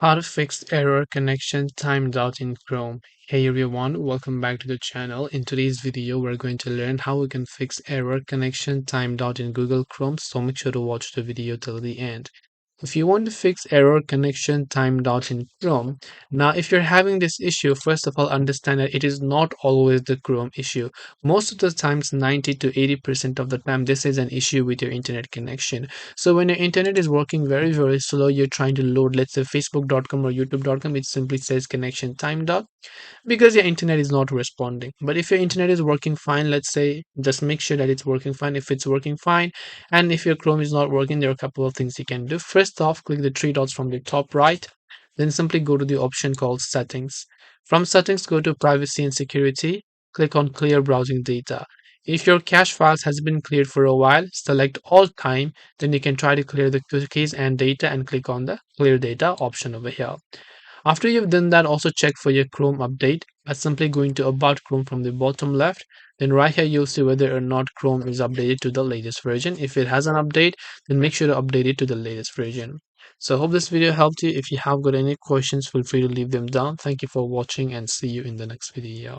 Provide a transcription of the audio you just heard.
How to fix error connection timed out in Chrome. Hey everyone, welcome back to the channel. In today's video, we're going to learn how we can fix error connection timed out in Google Chrome, so make sure to watch the video till the end. If you want to fix error connection timed out in Chrome, now if you're having this issue, first of all, understand that it is not always the Chrome issue. Most of the times, 90 to 80% of the time, this is an issue with your internet connection. So when your internet is working very slow, you're trying to load, let's say facebook.com or youtube.com, it simply says connection timed out because your internet is not responding. But if your internet is working fine, let's say, just make sure that it's working fine. If it's working fine, and if your Chrome is not working, there are a couple of things you can do. First off, click the three dots from the top right, then simply go to the option called settings. From settings, go to privacy and security, click on clear browsing data. If your cache files has been cleared for a while, select all time, then you can try to clear the cookies and data and click on the clear data option over here. After you've done that, also check for your Chrome update by simply going to About Chrome from the bottom left. Then right here, you'll see whether or not Chrome is updated to the latest version. If it has an update, then make sure to update it to the latest version. So I hope this video helped you. If you have got any questions, feel free to leave them down. Thank you for watching and see you in the next video.